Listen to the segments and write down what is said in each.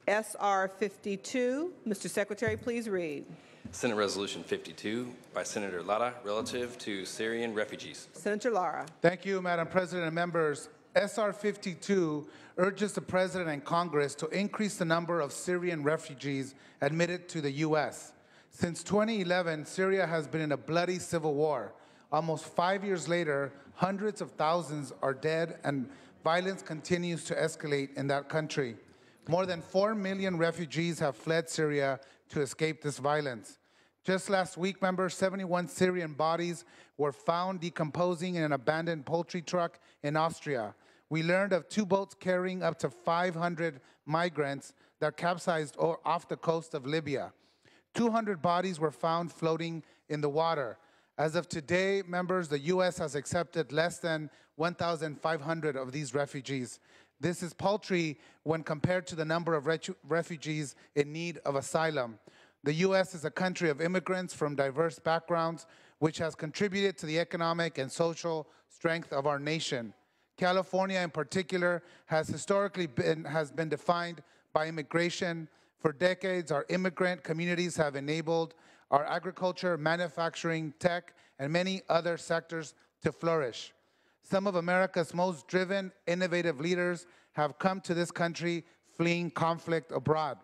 SR 52. Mr. Secretary, please read. Senate Resolution 52 by Senator Lara relative to Syrian refugees. Senator Lara. Thank you, Madam President and members. SR 52 urges the President and Congress to increase the number of Syrian refugees admitted to the U.S. Since 2011, Syria has been in a bloody civil war. Almost 5 years later, hundreds of thousands are dead and violence continues to escalate in that country. More than 4 million refugees have fled Syria to escape this violence. Just last week, members, 71 Syrian bodies were found decomposing in an abandoned poultry truck in Austria. We learned of 2 boats carrying up to 500 migrants that capsized off the coast of Libya. 200 bodies were found floating in the water. As of today, members, the U.S. has accepted less than 1,500 of these refugees. This is paltry when compared to the number of refugees in need of asylum. The U.S. is a country of immigrants from diverse backgrounds, which has contributed to the economic and social strength of our nation. California, in particular, has historically been defined by immigration. For decades, our immigrant communities have enabled our agriculture, manufacturing, tech, and many other sectors to flourish. Some of America's most driven, innovative leaders have come to this country fleeing conflict abroad.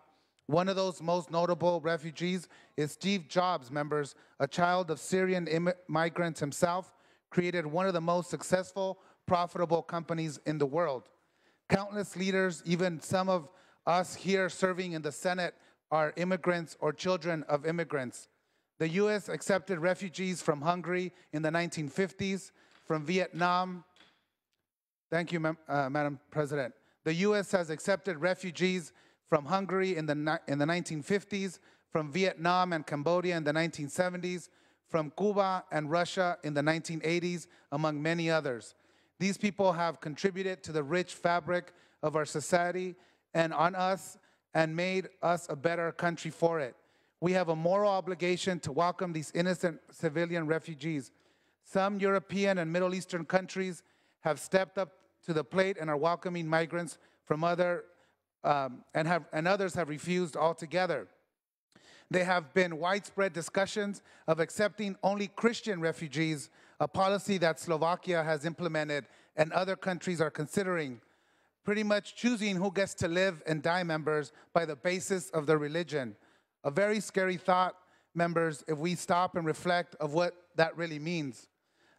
One of those most notable refugees is Steve Jobs, members, a child of Syrian migrants himself, created one of the most successful, profitable companies in the world. Countless leaders, even some of us here serving in the Senate, are immigrants or children of immigrants. The U.S. accepted refugees from Hungary in the 1950s, from Vietnam. Thank you, Madam President. The U.S. has accepted refugees from Hungary in the 1950s, from Vietnam and Cambodia in the 1970s, from Cuba and Russia in the 1980s, among many others. These people have contributed to the rich fabric of our society and on us and made us a better country for it. We have a moral obligation to welcome these innocent civilian refugees. Some European and Middle Eastern countries have stepped up to the plate and are welcoming migrants from and others have refused altogether. There have been widespread discussions of accepting only Christian refugees, a policy that Slovakia has implemented and other countries are considering, pretty much choosing who gets to live and die, members, by the basis of their religion. A very scary thought, members, if we stop and reflect of what that really means.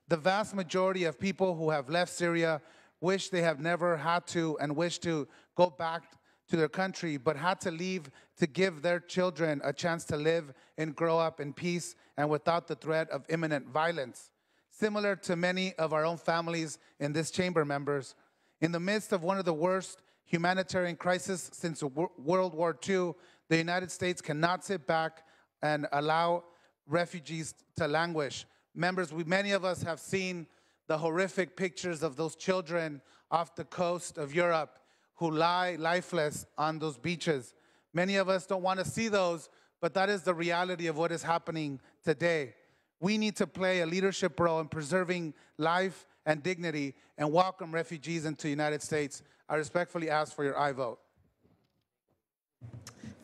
The vast majority of people who have left Syria wish they have never had to and wish to go back to their country, but had to leave to give their children a chance to live and grow up in peace and without the threat of imminent violence. Similar to many of our own families in this chamber, members, in the midst of one of the worst humanitarian crises since World War II, the United States cannot sit back and allow refugees to languish. Members, many of us have seen the horrific pictures of those children off the coast of Europe who lie lifeless on those beaches. Many of us don't want to see those, but that is the reality of what is happening today. We need to play a leadership role in preserving life and dignity and welcome refugees into the United States. I respectfully ask for your aye vote.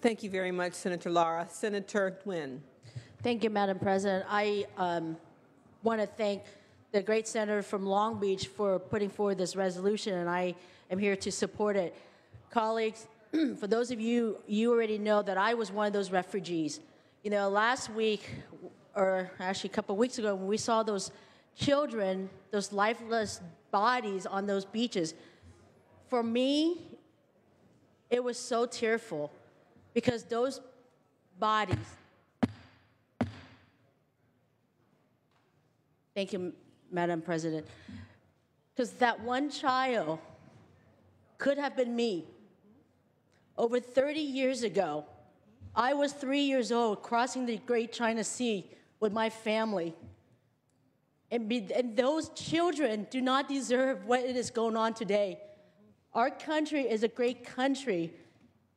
Thank you very much, Senator Lara. Senator Nguyen. Thank you, Madam President. I want to thank the great senator from Long Beach for putting forward this resolution, and I am here to support it. Colleagues, for those of you, you already know that I was one of those refugees. You know, last week, or actually a couple of weeks ago, when we saw those children, those lifeless bodies on those beaches, for me, it was so tearful because those bodies, thank you, Madam President, because that one child could have been me. Over 30 years ago, I was 3 years old crossing the Great China Sea with my family. And those children do not deserve what is going on today. Our country is a great country.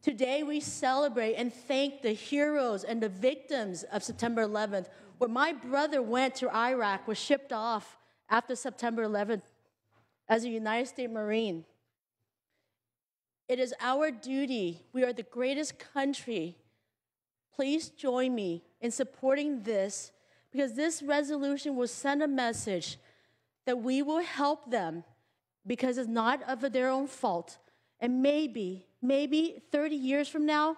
Today we celebrate and thank the heroes and the victims of September 11th. When my brother went to Iraq, was shipped off after September 11th as a United States Marine. It is our duty. We are the greatest country. Please join me in supporting this, because this resolution will send a message that we will help them because it's not of their own fault. And maybe 30 years from now,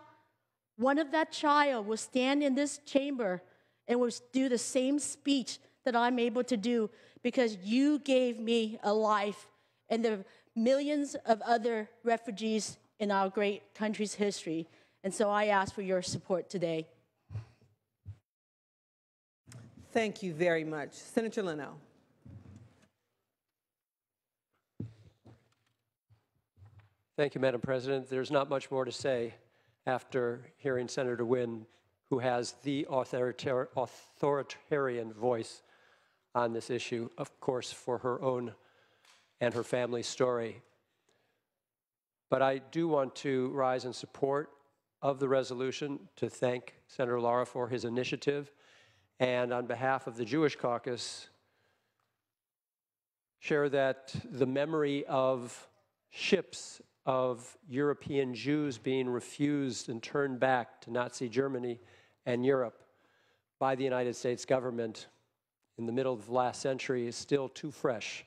one of that child will stand in this chamber and will do the same speech that I'm able to do because you gave me a life and the millions of other refugees in our great country's history. And so I ask for your support today. Thank you very much. Senator Leno. Thank you, Madam President. There's not much more to say after hearing Senator Wynn, who has the authoritarian voice on this issue, of course, for her own and her family's story. But I do want to rise in support of the resolution to thank Senator Lara for his initiative, and on behalf of the Jewish Caucus, share that the memory of ships of European Jews being refused and turned back to Nazi Germany and Europe by the United States government in the middle of the last century is still too fresh.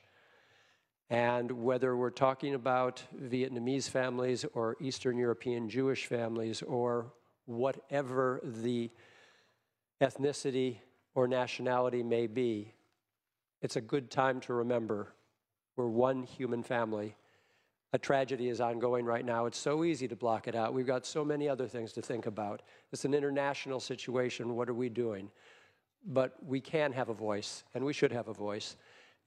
And whether we're talking about Vietnamese families or Eastern European Jewish families or whatever the ethnicity or nationality may be, it's a good time to remember we're one human family. A tragedy is ongoing right now. It's so easy to block it out. We've got so many other things to think about. It's an international situation. What are we doing? But we can have a voice, and we should have a voice.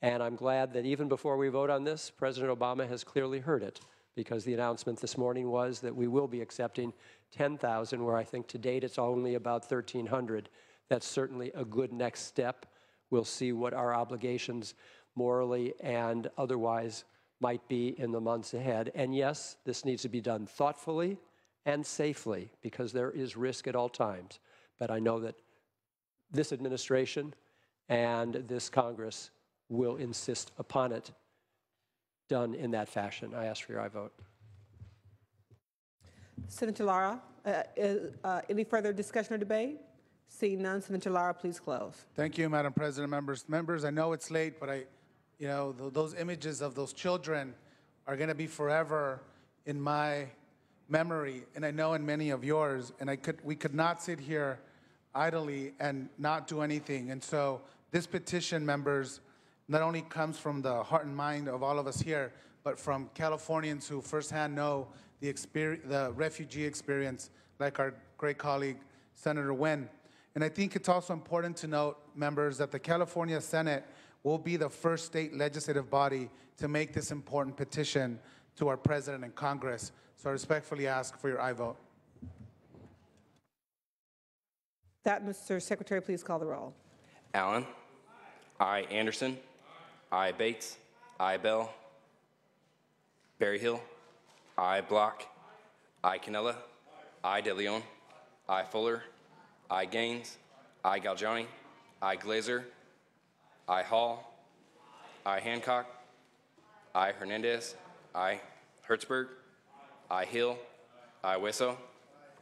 And I'm glad that even before we vote on this, President Obama has clearly heard it, because the announcement this morning was that we will be accepting 10,000, where I think to date it's only about 1,300. That's certainly a good next step. We'll see what our obligations morally and otherwise might be in the months ahead. And yes, this needs to be done thoughtfully and safely, because there is risk at all times. But I know that this administration and this Congress will insist upon it done in that fashion. I ask for your aye vote. Senator Lara, any further discussion or debate? Seeing none, Senator Lara, please close. Thank you, Madam President. Members, I know it's late, but those images of those children are going to be forever in my memory, and I know in many of yours. And we could not sit here idly and not do anything. And so this petition, members, not only comes from the heart and mind of all of us here, but from Californians who firsthand know the refugee experience, like our great colleague, Senator Wynn. And I think it's also important to note, members, that the California Senate will be the first state legislative body to make this important petition to our President and Congress. So I respectfully ask for your aye vote. That, Mr. Secretary, please call the roll. Allen. Aye. Anderson. Aye. Bates. Aye. Bell. Berryhill. Aye. Block. Aye. Canella. Aye. De Leon. Aye. Fuller. Aye. Gaines. Aye. Galgiani. Aye. Glazer. Aye. Hall. Aye. Hancock. Aye. Hernandez. Aye. Hertzberg. Aye. Hill. Aye. Wesso.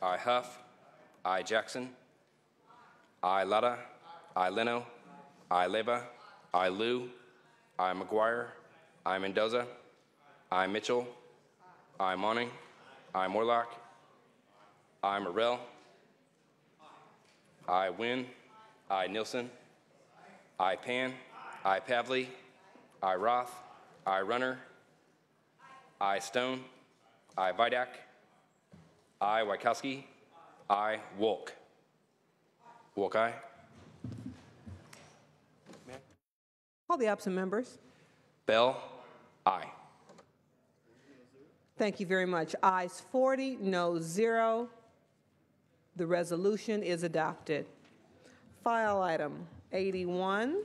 Aye. Huff. Aye. Jackson. Aye. Lara. Aye. Leno. Aye. Leba. Aye. Liu. Aye. McGuire. Aye. Mendoza. Aye. Mitchell. Aye. Monning. Aye. Morlock. Aye. Morrell. Aye. Wynn. Aye. Nielsen. Aye. Pan. Aye. Pavley. Aye. Roth. Aye. Runner. Aye. Stone. Aye. Vidak. Aye. Wykowski. Aye. Wolk. Wolk, aye. Call the absent members. Bell, aye. Thank you very much. Ayes 40, no 0. The resolution is adopted. File item 81.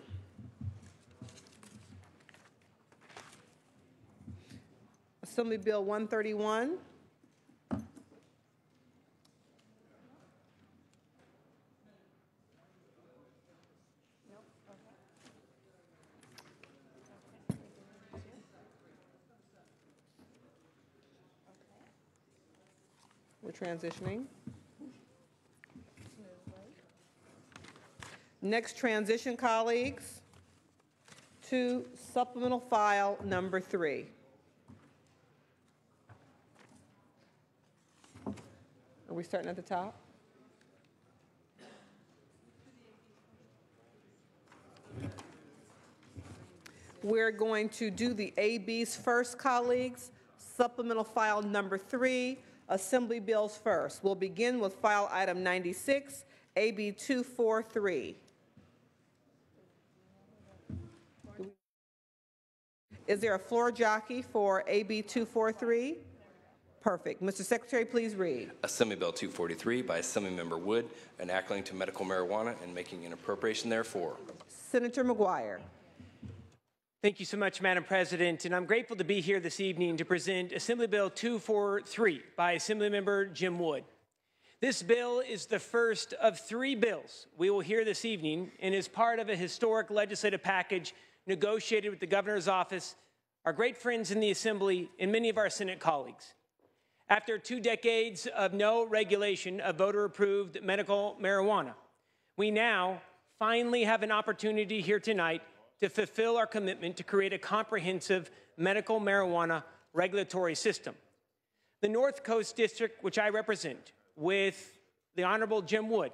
Assembly Bill 131. We're transitioning. Next transition, colleagues, to supplemental file number 3. Are we starting at the top? We're going to do the ABs first, colleagues. Supplemental file number 3, Assembly bills first. We'll begin with file item 96, AB 243. Is there a floor jockey for AB 243? Perfect. Mr. Secretary, please read. Assembly Bill 243 by Assemblymember Wood, enacting to medical marijuana and making an appropriation therefore. Senator McGuire. Thank you so much, Madam President, and I'm grateful to be here this evening to present Assembly Bill 243 by Assemblymember Jim Wood. This bill is the first of 3 bills we will hear this evening and is part of a historic legislative package negotiated with the Governor's office, our great friends in the Assembly, and many of our Senate colleagues. After 2 decades of no regulation of voter-approved medical marijuana, we now finally have an opportunity here tonight to fulfill our commitment to create a comprehensive medical marijuana regulatory system. The North Coast District, which I represent, with the Honorable Jim Wood,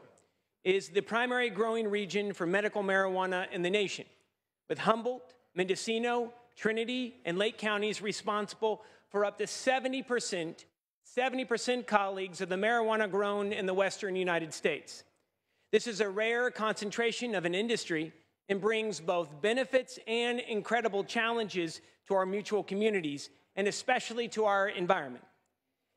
is the primary growing region for medical marijuana in the nation, with Humboldt, Mendocino, Trinity, and Lake counties responsible for up to 70% colleagues of the marijuana grown in the western United States. This is a rare concentration of an industry and brings both benefits and incredible challenges to our mutual communities, and especially to our environment.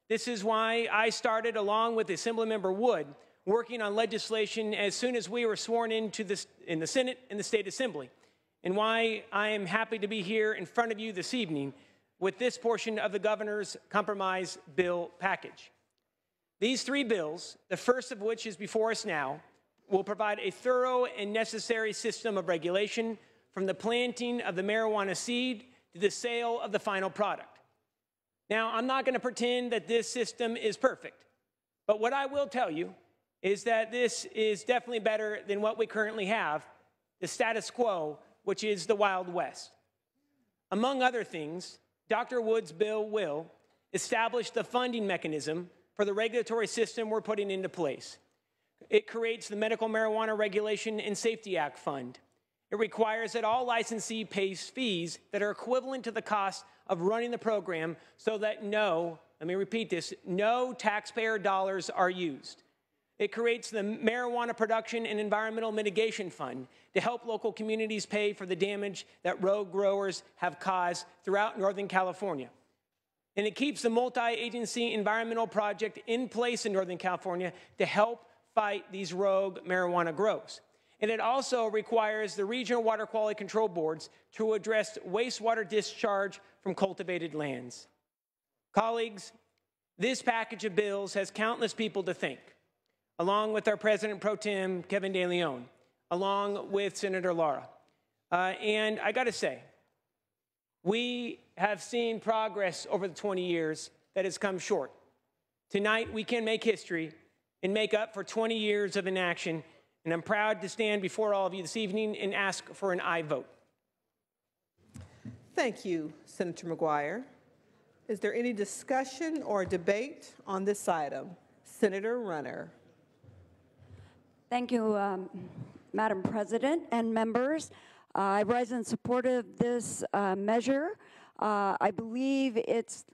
This is why I started, along with Assemblymember Wood, working on legislation as soon as we were sworn into in the Senate and the State Assembly, and why I am happy to be here in front of you this evening with this portion of the Governor's compromise bill package. These 3 bills, the first of which is before us now, will provide a thorough and necessary system of regulation from the planting of the marijuana seed to the sale of the final product. Now, I'm not going to pretend that this system is perfect, but what I will tell you is that this is definitely better than what we currently have, the status quo, which is the Wild West. Among other things, Dr. Wood's bill will establish the funding mechanism for the regulatory system we're putting into place. It creates the Medical Marijuana Regulation and Safety Act Fund. It requires that all licensee pays fees that are equivalent to the cost of running the program so that no taxpayer dollars are used. It creates the Marijuana Production and Environmental Mitigation Fund to help local communities pay for the damage that rogue growers have caused throughout Northern California. And it keeps the multi-agency environmental project in place in Northern California to help fight these rogue marijuana grows. And it also requires the regional water quality control boards to address wastewater discharge from cultivated lands. Colleagues, this package of bills has countless people to thank, along with our President Pro Tem, Kevin De Leon, along with Senator Lara. And I got to say, we have seen progress over the 20 years that has come short. Tonight, we can make history and make up for 20 years of inaction, and I'm proud to stand before all of you this evening and ask for an aye vote. Thank you, Senator McGuire. Is there any discussion or debate on this item? Senator Runner. Thank you, Madam President and members. I rise in support of this measure. I believe it's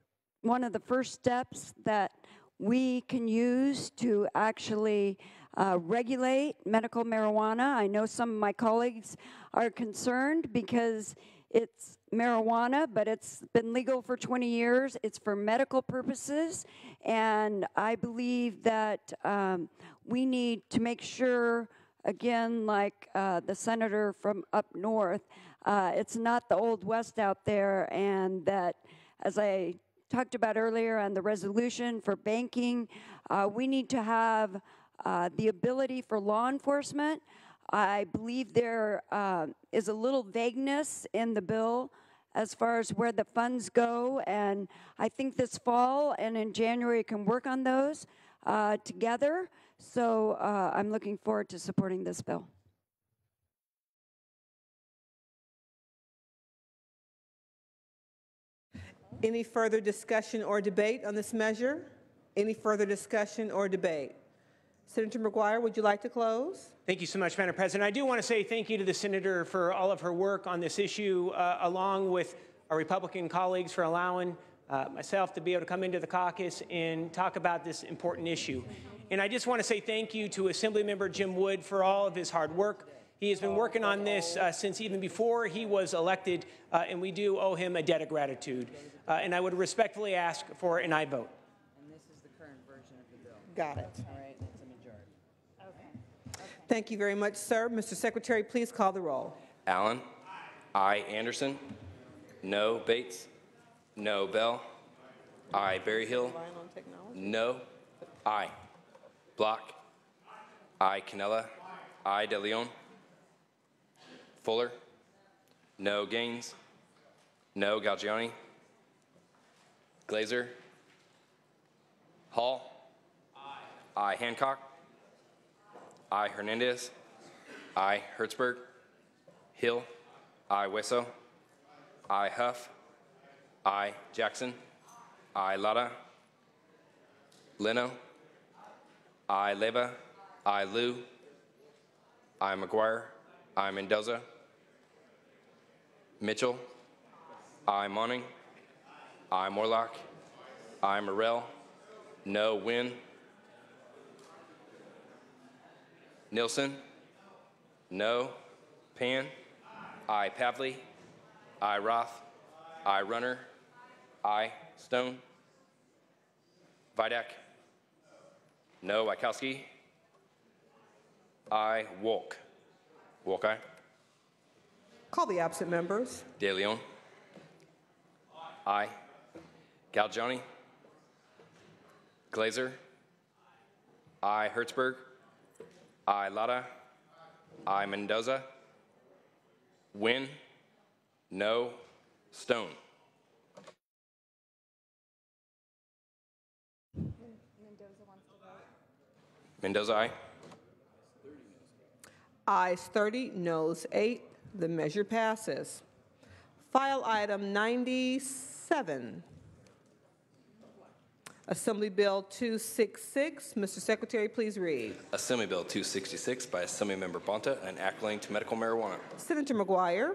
one of the first steps that we can use to actually regulate medical marijuana. I know some of my colleagues are concerned because it's marijuana, but it's been legal for 20 years. It's for medical purposes, and I believe that we need to make sure, again, like the senator from up north, it's not the Old West out there, and that, as I talked about earlier on the resolution for banking, we need to have the ability for law enforcement. I believe there is a little vagueness in the bill as far as where the funds go. And I think this fall and in January can work on those together. So I'm looking forward to supporting this bill. Any further discussion or debate on this measure? Any further discussion or debate? Senator McGuire, would you like to close? Thank you so much, Madam President. I do want to say thank you to the Senator for all of her work on this issue, along with our Republican colleagues for allowing myself to be able to come into the caucus and talk about this important issue. And I just want to say thank you to Assemblymember Jim Wood for all of his hard work. He has been working on this since even before he was elected, and we do owe him a debt of gratitude. And I would respectfully ask for an aye vote. And this is the current version of the bill. Got it. All right, it's a majority. Okay. Thank you very much, sir. Mr. Secretary, please call the roll. Allen. Aye. Anderson. No. Bates. No. Bell. Aye. Berryhill. No. Aye. Block. Aye. Canella. Aye. De Leon. Fuller. No. Gaines. No. Galgiani. Glazer. Hall. Aye. Hancock. Aye. Hernandez. Aye. Hertzberg. Hill. Aye. Wesso. Aye. Huff. Aye. Jackson. Aye. Lara. Leno. Aye. Leva. Aye. Liu. Aye. McGuire. Aye. Mendoza. Mitchell. Aye. Monning. Aye. Morlock. Aye. Morrell. No. Wynn. Nilsson. No. Pan. Aye. Pavley. Aye. Roth. Aye. Runner. Aye. Stone. Vidak. No. Wachowski. Aye. Wolk. Wolk, aye. Call the absent members. De Leon. Aye. Galgiani. Glazer. Aye. Hertzberg. Aye. Lara. Aye. Mendoza. Wynn. No. Stone. Mendoza, aye. Ayes 30, noes 8. The measure passes. File item 97. Assembly Bill 266. Mr. Secretary, please read. Assembly Bill 266 by Assemblymember Bonta, an act relating to medical marijuana. Senator McGuire.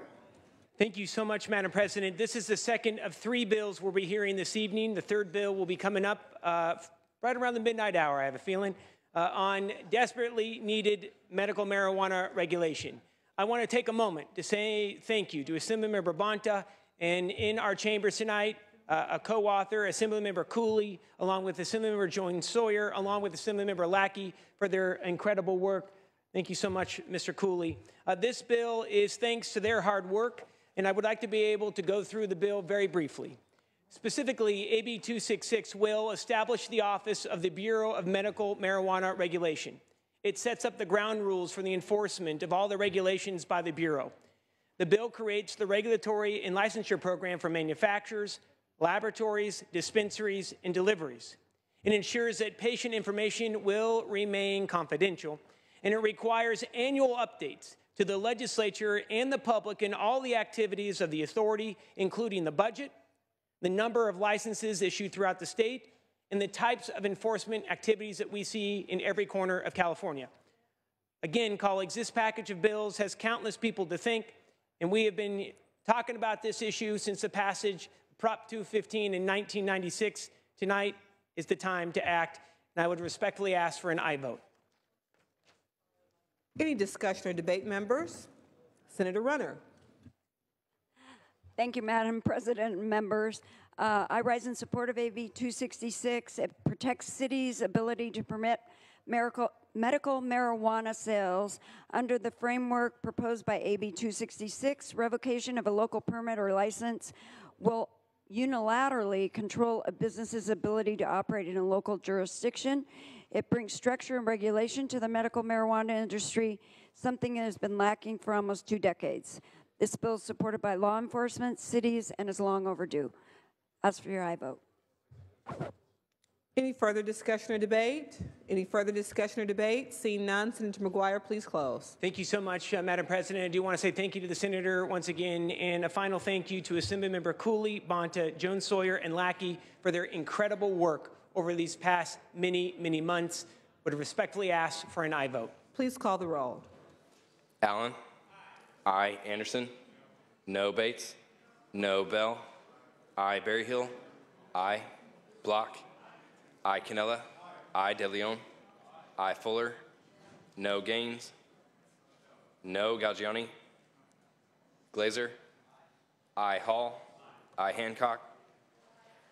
Thank you so much, Madam President. This is the second of 3 bills we'll be hearing this evening. The third bill will be coming up right around the midnight hour, I have a feeling, on desperately needed medical marijuana regulation. I want to take a moment to say thank you to Assemblymember Bonta, and in our chambers tonight, a co-author, Assemblymember Cooley, along with Assemblymember Joan Sawyer, along with Assemblymember Lackey for their incredible work. Thank you so much, Mr. Cooley. This bill is thanks to their hard work, and I would like to be able to go through the bill very briefly. Specifically, AB 266 will establish the Office of the Bureau of Medical Marijuana Regulation. It sets up the ground rules for the enforcement of all the regulations by the Bureau. The bill creates the regulatory and licensure program for manufacturers, laboratories, dispensaries, and deliveries. It ensures that patient information will remain confidential, and it requires annual updates to the legislature and the public in all the activities of the authority, including the budget, the number of licenses issued throughout the state, and the types of enforcement activities that we see in every corner of California. Again, colleagues, this package of bills has countless people to thank, and we have been talking about this issue since the passage of Prop 215 in 1996. Tonight is the time to act, and I would respectfully ask for an aye vote. Any discussion or debate, members? Senator Runner. Thank you, Madam President and members. I rise in support of AB 266. It protects cities' ability to permit medical marijuana sales under the framework proposed by AB 266. Revocation of a local permit or license will unilaterally control a business's ability to operate in a local jurisdiction. It brings structure and regulation to the medical marijuana industry, something that has been lacking for almost 2 decades. This bill is supported by law enforcement, cities, and is long overdue. Ask for your aye vote. Any further discussion or debate? Any further discussion or debate? Seeing none, Senator McGuire, please close. Thank you so much, Madam President. I do want to say thank you to the Senator once again, and a final thank you to Assemblymember Cooley, Bonta, Jones Sawyer, and Lackey for their incredible work over these past many months. Would respectfully ask for an aye vote. Please call the roll. Allen. Aye. Anderson. No Bates. No Bell. Aye. Berryhill. Aye. Block. Aye. Canella. Aye. De Leon. Aye. Fuller. No Gaines. No Galgiani. Glazer. Aye. Hall. Aye. Hancock.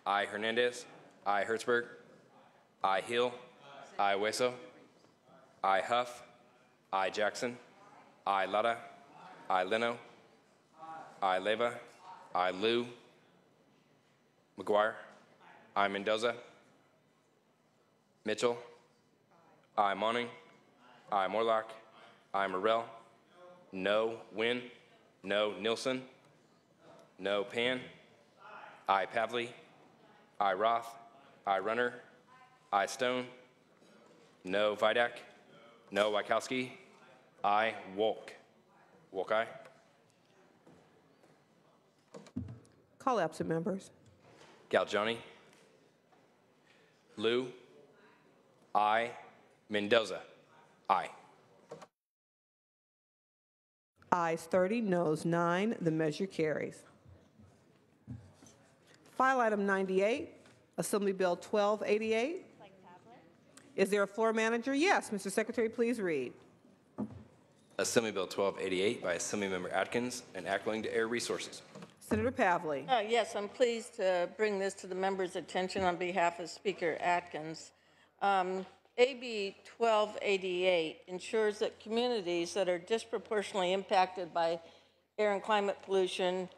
Aye. Hernandez. Aye. Hertzberg. Aye. Hill. Aye. Hueso. Aye. Huff. Aye. Jackson. Aye. Lara. Aye. Leno. Aye. Leva. Aye. Liu. McGuire. Aye. Mendoza. Mitchell. Aye. Monning. Aye. Morlock. Aye. Morrell. No. Wynn. No. Nilsson. No. Pan. Aye. Pavley. Aye. Roth. Aye. Runner. Aye. Stone. No. Vidak. No. Wachowski. Aye. Wolk. Wolk aye. Call absent members. Galgiani. Liu. Aye. Mendoza. Aye. Ayes 30, noes 9. The measure carries. File item 98, Assembly Bill 1288. Is there a floor manager? Yes, Mr. Secretary, please read. Assembly Bill 1288 by Assemblymember Atkins, enacting to Air Resources. Senator Pavley. Yes, I'm pleased to bring this to the members' attention on behalf of Speaker Atkins. AB 1288 ensures that communities that are disproportionately impacted by air and climate pollution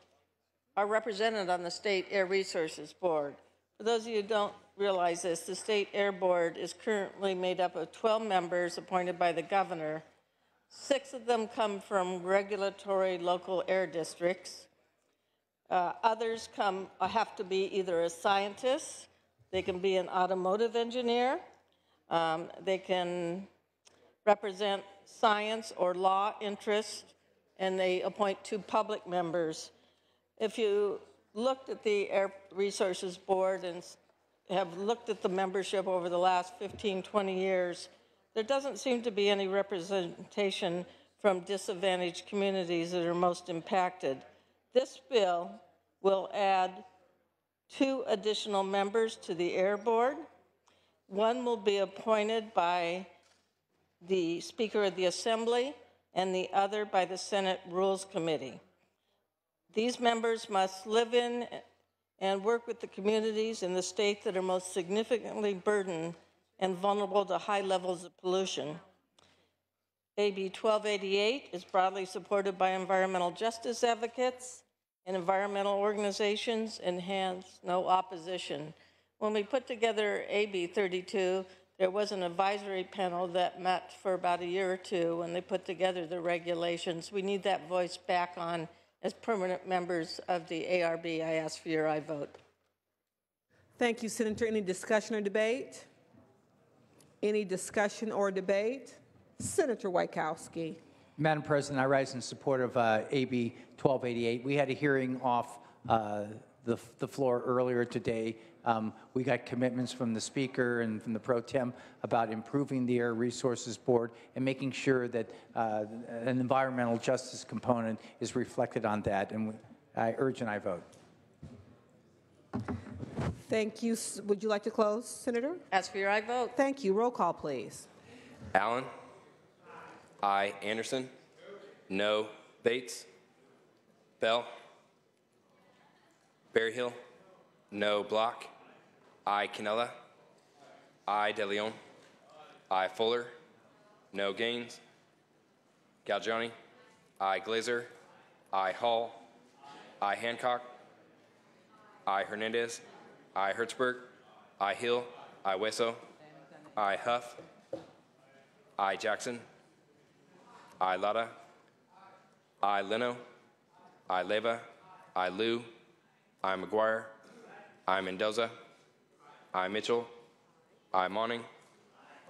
are represented on the State Air Resources Board. For those of you who don't realize this, the State Air Board is currently made up of 12 members appointed by the governor. 6 of them come from regulatory local air districts. Others have to be either a scientist, they can be an automotive engineer, they can represent science or law interests, and they appoint 2 public members. If you looked at the Air Resources Board and have looked at the membership over the last 15, 20 years, there doesn't seem to be any representation from disadvantaged communities that are most impacted. This bill will add 2 additional members to the Air Board. One will be appointed by the Speaker of the Assembly and the other by the Senate Rules Committee. These members must live in and work with the communities in the state that are most significantly burdened and vulnerable to high levels of pollution. AB 1288 is broadly supported by environmental justice advocates and environmental organizations and has no opposition. When we put together AB 32, there was an advisory panel that met for about a year or 2 when they put together the regulations. We need that voice back on as permanent members of the ARB. I ask for your aye vote. Thank you, Senator. Any discussion or debate? Any discussion or debate? Senator Wachowski. Madam President, I rise in support of AB 1288. We had a hearing off the floor earlier today. We got commitments from the Speaker and from the Pro Tem about improving the Air Resources Board and making sure that an environmental justice component is reflected on that. And I urge an aye vote. Thank you. Would you like to close, Senator? Ask for your aye vote. Thank you. Roll call, please. Allen. Aye. Anderson. No. Bates. Bell. Berryhill. No. Block. Aye. Canella. Aye. De Leon. Aye. Fuller. No. Gaines. Galgiani. Aye. Glazer. Aye. Hall. Aye. Hancock. Aye. Hernandez. Aye. Hertzberg. Aye. Hill. Aye. Hueso. Aye. Huff. Aye. Jackson. Aye. Lara. Aye. Leno. I Leva, I Liu, I McGuire, I Mendoza, I Mitchell, I Monning,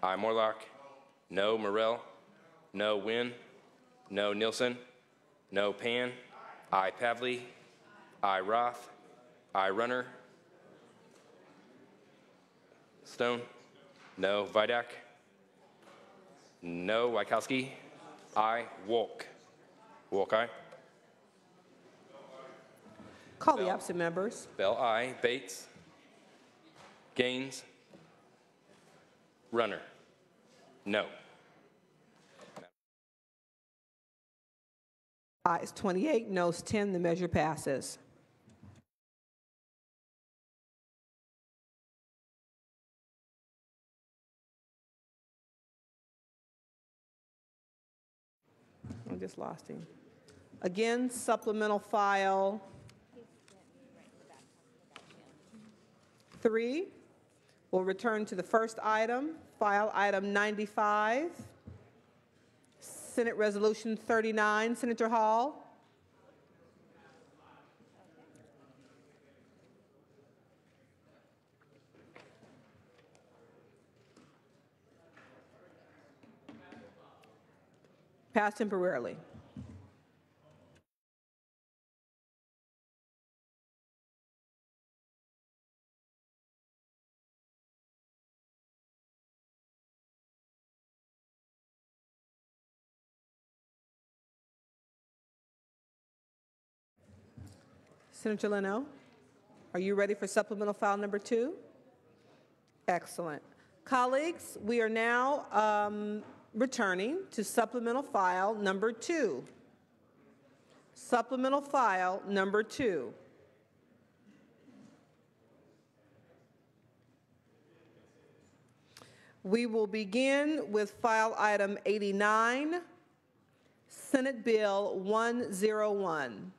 I Morlock, no Morrell, no Wynn, no Nielsen, no Pan, I Pavley, I Roth, I Runner, Stone, no Vidak, no Wykowski, I Wolk. Wolk, aye. Call the absent members. Bell, aye. Bates, Gaines, Runner, no. Ayes 28, noes 10, the measure passes. I just lost him. Again, supplemental file 3. We'll return to the first item, file item 95, Senate Resolution 39. Senator Hall. Passed temporarily. Senator Leno, are you ready for supplemental file number 2? Excellent. Colleagues, we are now returning to supplemental file number 2. Supplemental file number 2. We will begin with file item 89, Senate Bill 101.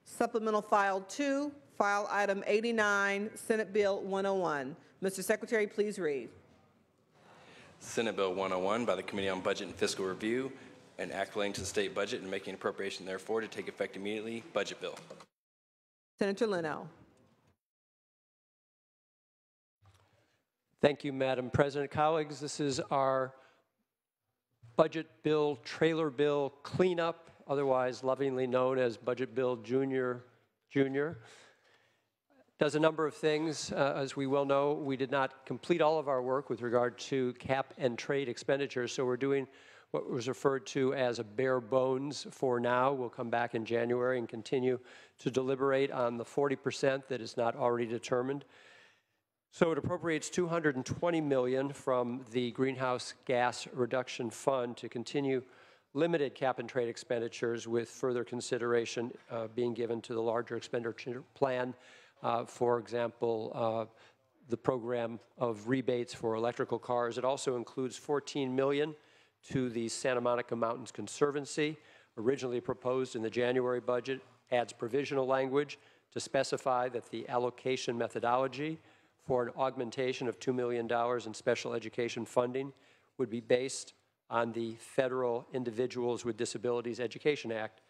Supplemental file 2, file item 89, Senate Bill 101. Mr. Secretary, please read. Senate Bill 101 by the Committee on Budget and Fiscal Review, an act relating to the state budget and making appropriation therefore to take effect immediately. Budget bill. Senator Leno. Thank you, Madam President. Colleagues, this is our budget bill, trailer bill cleanup, otherwise lovingly known as Budget Bill Junior. Does a number of things. As we well know, we did not complete all of our work with regard to cap and trade expenditures, so we're doing what was referred to as a bare bones for now. We'll come back in January and continue to deliberate on the 40% that is not already determined. So it appropriates $220 million from the Greenhouse Gas Reduction Fund to continue limited cap and trade expenditures, with further consideration being given to the larger expenditure plan. For example, the program of rebates for electrical cars. It also includes $14 million to the Santa Monica Mountains Conservancy, originally proposed in the January budget, adds provisional language to specify that the allocation methodology for an augmentation of $2 million in special education funding would be based on the Federal Individuals with Disabilities Education Act.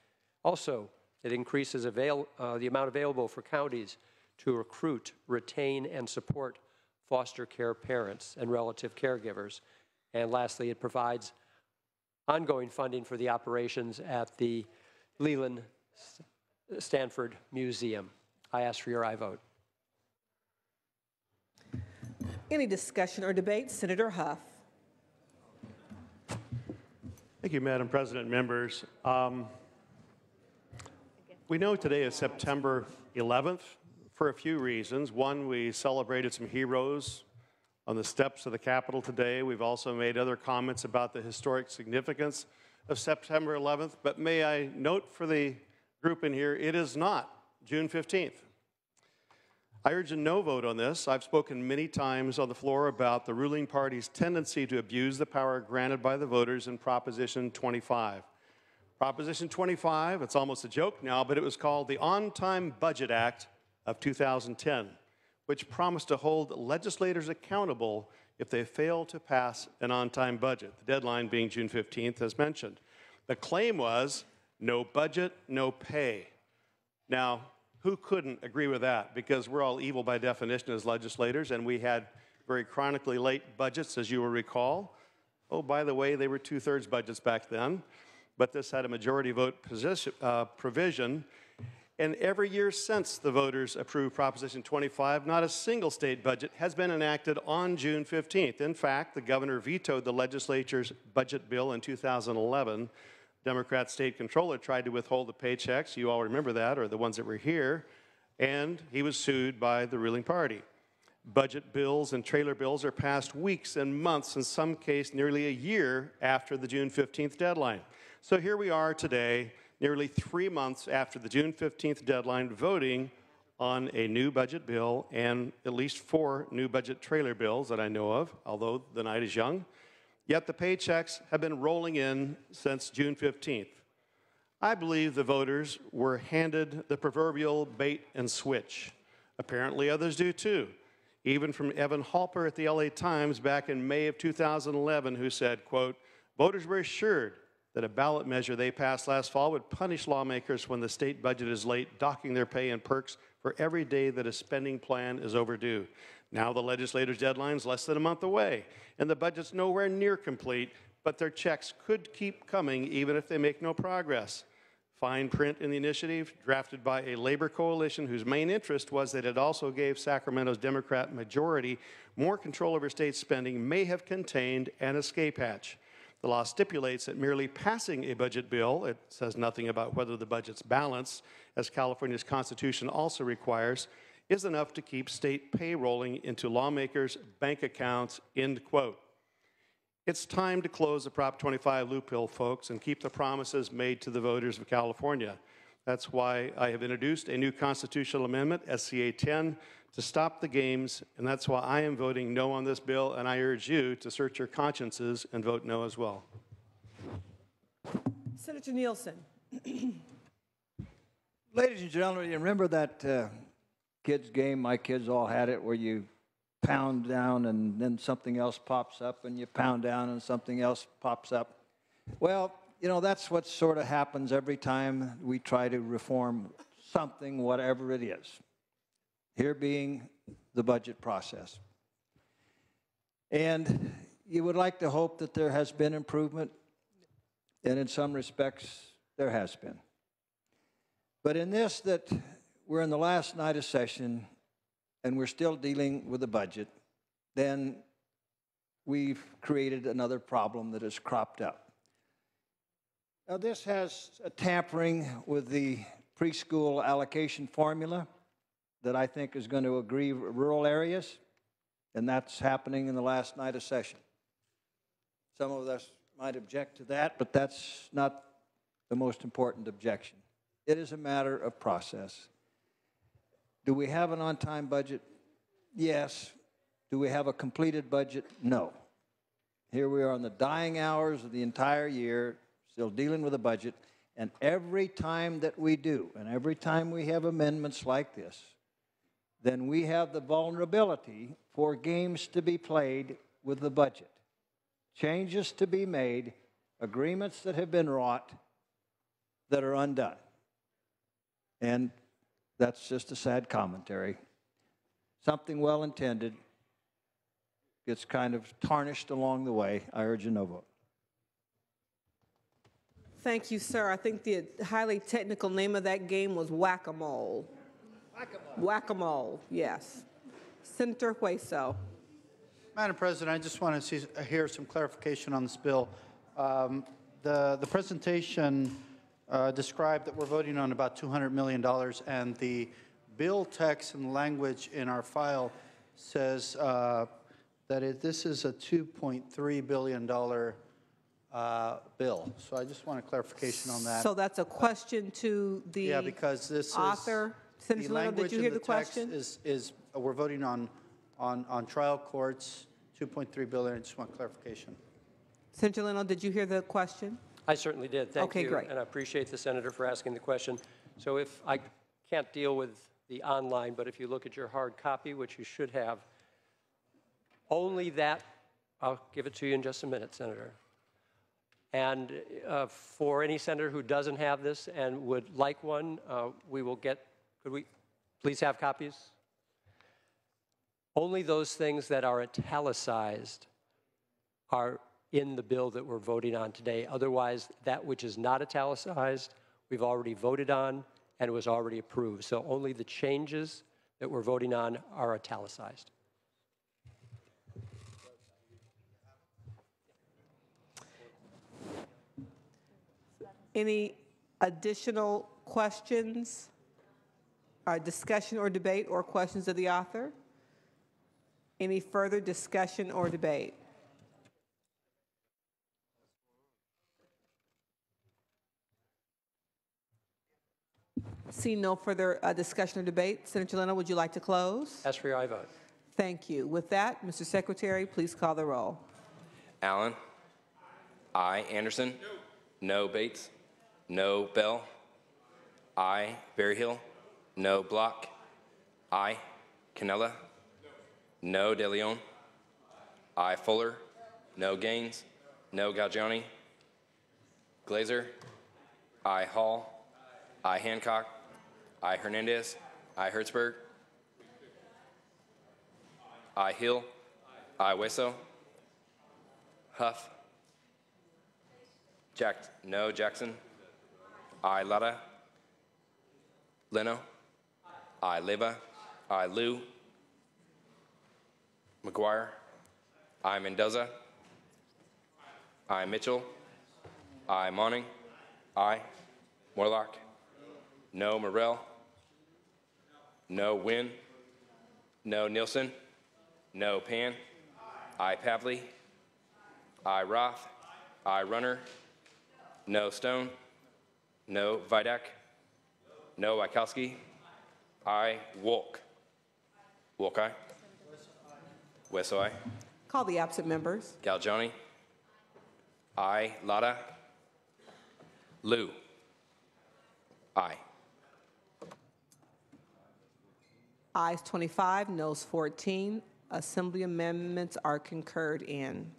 Also, it increases the amount available for counties to recruit, retain, and support foster care parents and relative caregivers. And lastly, it provides ongoing funding for the operations at the Leland Stanford Museum. I ask for your aye vote. Any discussion or debate? Senator Huff. Thank you, Madam President and members. We know today is September 11th for a few reasons. One, we celebrated some heroes on the steps of the Capitol today. We've also made other comments about the historic significance of September 11th. But may I note for the group in here, it is not June 15th. I urge a no vote on this. I've spoken many times on the floor about the ruling party's tendency to abuse the power granted by the voters in Proposition 25. Proposition 25, it's almost a joke now, but it was called the On-Time Budget Act of 2010, which promised to hold legislators accountable if they fail to pass an on-time budget, the deadline being June 15th, as mentioned. The claim was no budget, no pay. Now, who couldn't agree with that? Because we're all evil by definition as legislators, and we had very chronically late budgets, as you will recall. Oh, by the way, they were two-thirds budgets back then, but this had a majority vote provision. And every year since the voters approved Proposition 25, not a single state budget has been enacted on June 15th. In fact, the governor vetoed the legislature's budget bill in 2011. Democrat state controller tried to withhold the paychecks. You all remember that, or the ones that were here. And he was sued by the ruling party. Budget bills and trailer bills are passed weeks and months, in some case nearly a year after the June 15th deadline. So here we are today, nearly 3 months after the June 15th deadline, voting on a new budget bill and at least 4 new budget trailer bills that I know of, although the night is young. Yet the paychecks have been rolling in since June 15th. I believe the voters were handed the proverbial bait and switch. Apparently others do too. Even from Evan Halper at the LA Times back in May of 2011, who said, quote, voters were assured that a ballot measure they passed last fall would punish lawmakers when the state budget is late, docking their pay and perks for every day that a spending plan is overdue. Now the legislators' deadline is less than a month away, and the budget's nowhere near complete, but their checks could keep coming even if they make no progress. Fine print in the initiative, drafted by a labor coalition whose main interest was that it also gave Sacramento's Democrat majority more control over state spending, may have contained an escape hatch. The law stipulates that merely passing a budget bill, it says nothing about whether the budget's balanced, as California's Constitution also requires, is enough to keep state pay rolling into lawmakers' bank accounts, end quote. It's time to close the Prop 25 loophole, folks, and keep the promises made to the voters of California. That's why I have introduced a new constitutional amendment, SCA 10, to stop the games, and that's why I am voting no on this bill, and I urge you to search your consciences and vote no as well. Senator Nielsen. Ladies and gentlemen, you remember that kids game, my kids all had it, where you pound down and then something else pops up, and you pound down and something else pops up? Well, you know, that's what sort of happens every time we try to reform something, whatever it is. Here being the budget process. And you would like to hope that there has been improvement, and in some respects, there has been. But in this, that we're in the last night of session, and we're still dealing with the budget, then we've created another problem that has cropped up. Now, this has a tampering with the preschool allocation formula that I think is going to aggrieve rural areas, and that's happening in the last night of session. Some of us might object to that, but that's not the most important objection. It is a matter of process. Do we have an on-time budget? Yes. Do we have a completed budget? No. Here we are in the dying hours of the entire year, still dealing with a budget, and every time that we do, and every time we have amendments like this, then we have the vulnerability for games to be played with the budget, changes to be made, agreements that have been wrought that are undone. And that's just a sad commentary. Something well-intended gets kind of tarnished along the way. I urge a no vote. Thank you, sir. I think the highly technical name of that game was whack-a-mole. Whack-a-mole. Whack-a-mole, yes. Senator Hueso. Madam President, I just want to hear some clarification on this bill. The presentation described that we're voting on about $200 million, and the bill text and language in our file says that this is a $2.3 billion bill. So I just want a clarification on that. So that's a question to the yeah, because this author. Senator the Leno, language did you hear in the text question? is we're voting on trial courts, $2.3 billion. I just want clarification. Senator Leno, did you hear the question? I certainly did. Thank Okay, you. great. And I appreciate the senator for asking the question. So if I can't deal with the online, but if you look at your hard copy, which you should have, Only that, I'll give it to you in just a minute, Senator. And for any senator who doesn't have this and would like one, we will get, could we please have copies? Only those things that are italicized are in the bill that we're voting on today. Otherwise, that which is not italicized, we've already voted on and it was already approved. So only the changes that we're voting on are italicized. Any additional questions, discussion or debate, or questions of the author? Any further discussion or debate? See no further discussion or debate. Senator Leno, would you like to close? As for your aye vote. Thank you. With that, Mr. Secretary, please call the roll. Allen. Aye. Anderson. No. Bates. No. Bell. Aye. Berryhill. No. Block. Aye. Canella. No. De Leon. Aye. Fuller. No. Gaines. No. Galgiani. Glazer. Aye. Hall. Aye. Hancock. Aye. Hernandez. Aye. Hertzberg. Aye. Hill. Aye. Weso. Huff. No. Jackson. Aye. Lara. Leno. Aye. Leva. Aye. Liu. McGuire. Aye. Mendoza. Aye. Mitchell. Aye. Monning. Aye. Morlock. No. Morrell. No. Wynn. No. Nielsen. No. Pan. Aye. Pavley. Aye. Roth. Aye. Runner. No. Stone. No. Vidak. No. Wachowski. Aye. Wolk. Wolk, aye. Wesso, aye. Call the absent members. Galgiani. Aye. Lada. Liu. Aye. Ayes 25, noes 14. Assembly amendments are concurred in.